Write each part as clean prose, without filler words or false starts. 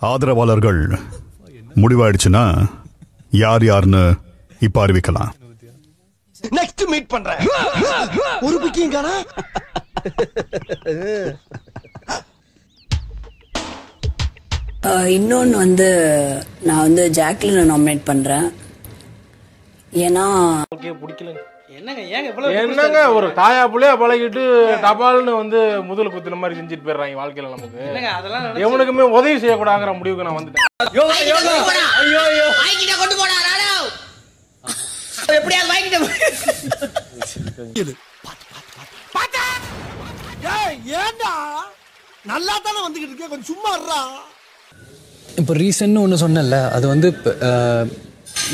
ஆதரவாளர்கள் முடிவாயிடுச்சுன்னா யார் யாருன்னு இப்ப அறிவிக்கலாம். நெக்ஸ்ட் மீட் பண்றேன். ஒரு புக்கிங் காணா. இன்னொன்று வந்து நான் வந்து ஜாக்லினை நாமினேட் பண்றேன். ஏன்னா என்னங்க ஒரு தாயா புள்ளையா பழகிட்டு டபால்னு வந்து முதல் குத்துன மாதிரி செஞ்சுட்டு போயிடுறாங்க வாழ்க்கையில. நமக்கு எவனுக்குமே உதவி செய்யக்கூடாங்கிற முடிவுக்கு நான் வந்துட்டேன். நல்லா தானே வந்துகிட்டு இருக்கேன், கொஞ்சம் சும்மா இருடா. இப்போ ரீசன்னு ஒன்று சொன்னேன்ல, அது வந்து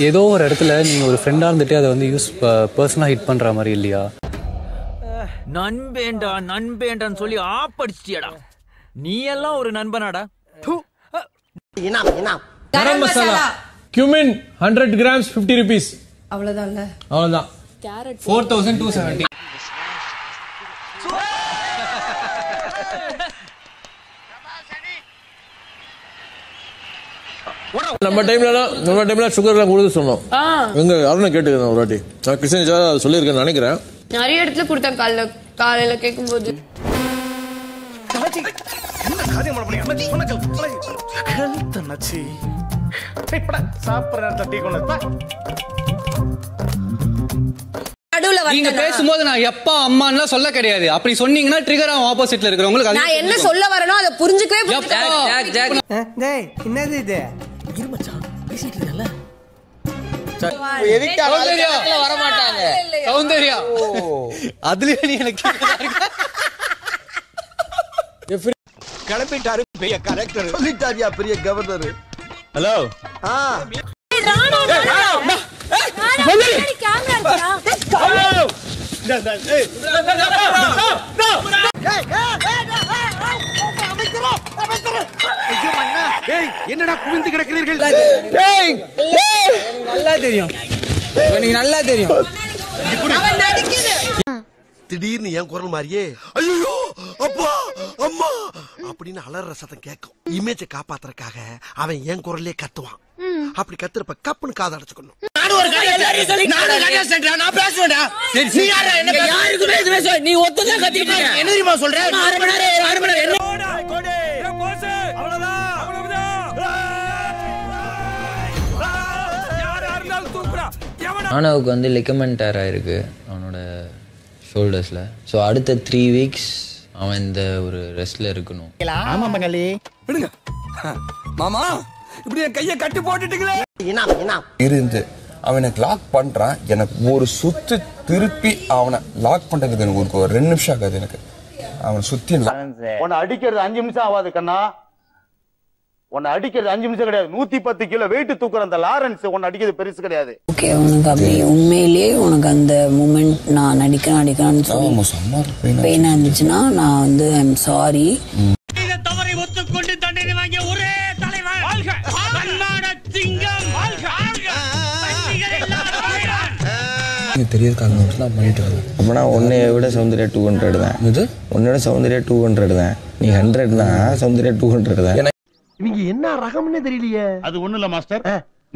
ஏதோ ஒரு இடத்துல நீங்கள் ஒரு ஃப்ரெண்டாக இருந்துட்டு அதை வந்து பர்சனலாக ஹிட் பண்ணுற மாதிரி இல்லையா? நண்பேண்டான்னு சொல்லி ஆப்படிச்சிட்டியாடா. நீ எல்லாம் ஒரு நண்பனாடா. Garam masala cumin 100 grams 50 rupees. அவ்வளோதான்ல. அவ்வளோதான். 4270. நம்ம டைம்ல சுகர்லாம் கொடுத்து சொன்னோம். எங்க அருணை கேட்டுக்கிறேன் ஒரு வாட்டி. நான் கிருஷ்ணன் சொல்லியிருக்கேன்னு நினைக்கிறேன். நிறைய இடத்துல கொடுத்தேன் காலையில கேட்கும்போது. நீங்க பேசும்போது நான் எப்பா அம்மான்னு சொல்ல கிடையாது. அப்படி சொன்னீங்கன்னா ட்ரிகர் ஆகும் ஆப்போசிட்ல இருக்கிறவங்களுக்கு. நான் என்ன சொல்ல வரேனோ அதை புரிஞ்சுக்கவே. என்னது இது? வர மாட்டாங்க. சௌந்தர்யா அதுலயே நீ எனக்கு கிளம்பிட்டாரு பெரிய கலெக்டர், சொல்லிட்டாரியா பெரிய கவர்னர். ஹலோ என்னடா குவிந்து கிடக்கிறீர்கள்? நல்லா தெரியும், நல்லா தெரியும். திடீர்னு என் குரல் மாதிரியே ஐயோ அப்பா அம்மா அப்படின்னு அலற சத்தம் கேட்கும். இமேஜை காப்பாத்துறதுக்காக அவன் என் குரல்லே கத்துவான். அப்படி கத்துறப்ப கப்புன்னு காதை அடைச்சுக்கணும். நீ ஒத்துதான் கத்திட்டு என்ன தெரியுமா சொல்ற? ஆனாவுக்கு வந்து லிகமெண்ட் டேர் ஆயிருக்கு அவனோட ஷோல்டர்ஸ்ல. ஸோ அடுத்த 3 weeks அவன் இந்த ஒரு ரெஸ்ட்ல இருக்கணும். ஆமா மகளே விடுங்க மாமா, இப்படி என் கையை கட்டி போட்டுட்டீங்களே. இருந்து அவனை லாக் பண்றான். எனக்கு ஒரு சுத்து திருப்பி அவனை லாக் பண்றதுக்கு எனக்கு ஒரு 2 நிமிஷம் ஆகாது. எனக்கு அவனை சுத்தி உன்னை அடிக்கிறது 5 நிமிஷம் ஆகாது கண்ணா. உன்னை அடிக்கிறது 5 நிமிஷம் கிடையாது. 110 கிலோ வெயிட் தூக்குற அந்த லாரன்ஸ் உன்னை அடிக்கிறது பெருசு கிடையாது. ஓகே, உனக்கு அப்படி உண்மையிலேயே உனக்கு அந்த மூமெண்ட் நான் நடிக்கணும்னு சொல்லி பெயினா இருந்துச்சுன்னா நான் வந்து ஐம் சாரி. தவறை ஒத்துக்கொண்டு தண்டனை வாங்கிய ஒரே தலைவர் தெரியாதுக்காக பண்ணிட்டு வரேன். அப்பனா உன்னைய விட சௌந்தர்யா 200 தான். இது உன்னோட சௌந்தர்யா 200 தான். நீ 100 தான், சௌந்தர்யா 200 தான். இவங்க என்ன ரகம்னே தெரியலையே. அது ஒண்ணு இல்ல மாஸ்டர்,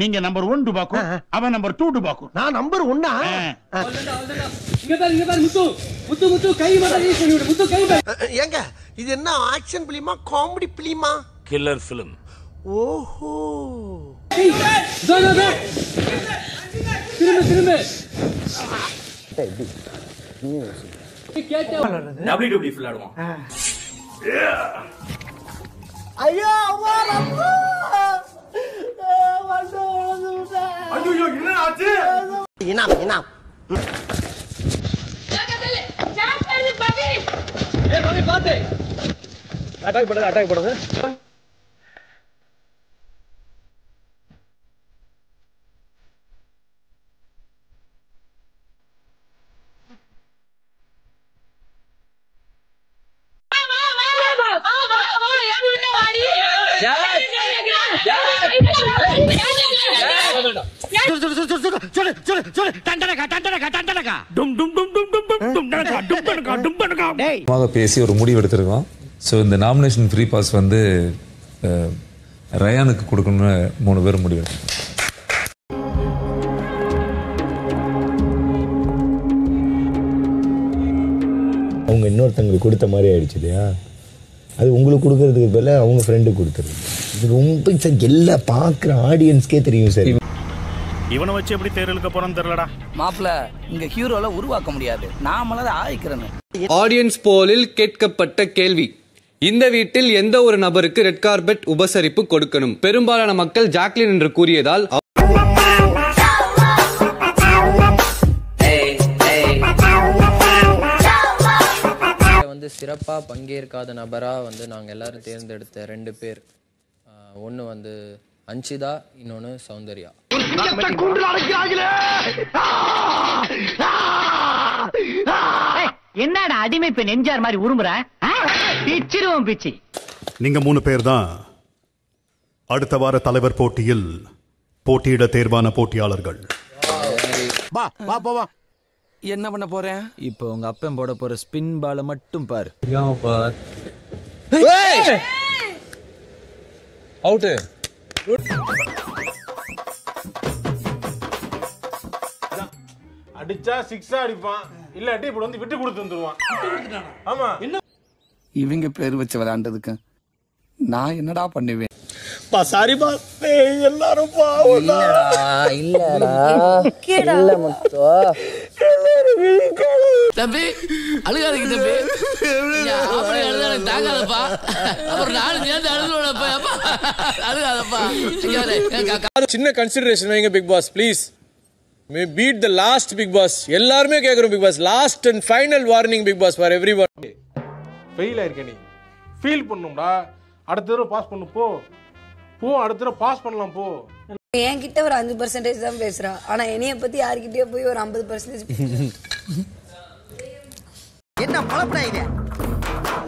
நீங்க நம்பர் 1 டுபாக்கு, அவன் நம்பர் 2 டுபாக்கு. நான் நம்பர் 1. ஏங்க இது என்ன ஆக்ஷன் பிலிமா காமெடி பிலிமா? Killer film. ஓஹோ WWE ஃபுல் ஆடுவான். ஐயோ அம்மா ஐயோ என்ன ஆச்சு? என்ன அட்டாக் பண்ணுது. பேசி ஒரு முடிவு எடுத்திருக்கோம். ஸோ இந்த நாமினேஷன் ஃப்ரீ பாஸ் வந்து ரயானுக்கு கொடுக்கணும்னு 3 பேர் முடிவு எடுத்தோம். அவங்க இன்னொருத்தங்களுக்கு கொடுத்த மாதிரி ஆயிடுச்சு இல்லையா? அது உங்களுக்கு கொடுக்கறதுக்கு பதிலாக அவங்க ஃப்ரெண்டுக்கு கொடுத்துருது. இது ரொம்ப சார் எல்லா பார்க்குற ஆடியன்ஸ்க்கே தெரியும் சார். இவனை வச்சு எப்படி தேர்தலுக்கு போறோம்னு தெரியலடா. மாப்பிள்ள இங்க ஹீரோல உருவாக்க முடியாது, நாமள ஆயிக்கிறேன். ஆடியன்ஸ் போலில் கேட்கப்பட்ட கேள்வி: இந்த வீட்டில் எந்த ஒரு நபருக்கு ரெட் கார்பெட் உபசரிப்பு கொடுக்கணும்? பெரும்பாலான மக்கள் ஜாக்லின் என்று கூறியதால் வந்து சிறப்பாக பங்கேற்காத நபராக வந்து நாங்கள் எல்லாரும் தேர்ந்தெடுத்த 2 பேர். ஒன்று வந்து அன்ஷிதா, இன்னொன்று சௌந்தர்யா. என்னடா அடிமை பெண் எம்ஜிஆர் மாதிரி உருமுற? பிச்சிருவோம் பிச்சி. நீங்க 3 பேர் தான் அடுத்த வார தலைவர் போட்டியில் போட்டியிட தேர்வான போட்டியாளர்கள். என்ன பண்ண போறேன் இப்போ? உங்க அப்பன் போட போற ஸ்பின் பால மட்டும் பாரு. அவுட். அடிச்சா 6 அடிப்பான், இல்லாட்டி இப்படி வந்து விட்டு கொடுத்து வந்துருவான். ஆமா, இவங்க பேர் வச்சு விளையாண்டதுக்கு நான் என்னடா பண்ணுவேன்? சாரிப்பா, எல்லாரும் தம்பி அழுகாதீங்க தம்பி, தாங்காதப்பா. அப்புறம் நானும் சேர்ந்து அழுகாதப்பா. சின்ன கன்சிடரேஷன் வைங்க Big Boss please. May beat the last Big Boss. எல்லாருமே கேக்குறோம் Big Boss. Last and final warning Big Boss for everyone. Fail ஆயிருக்க, நீ ஃபீல் பண்ணும்டா. அடுத்த தடவை பாஸ் பண்ணு போ. அடுத்த தடவை பாஸ் பண்ணலாம் போ. என்கிட்ட ஒரு 5% தான் பேசுறா, ஆனா என்னைய பத்தி யார்கிட்டயோ போய் ஒரு 50%. என்ன பழப்படாதீங்க.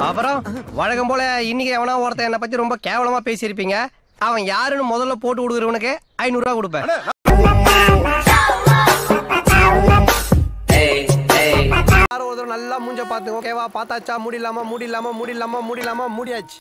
அப்புறம் வழக்கம் போல இன்னைக்கு எவனா ஒருத்தன் என்னை பத்தி ரொம்ப கேவலமா பேசியிருப்பீங்க. அவன் யாருன்னு முதல்ல போட்டு கொடுக்குறவனுக்கு 500 ரூபா கொடுப்பேன். நல்லா மூஞ்ச பாத்து ஓகேவா? பார்த்தாச்சா? முடியாச்சு.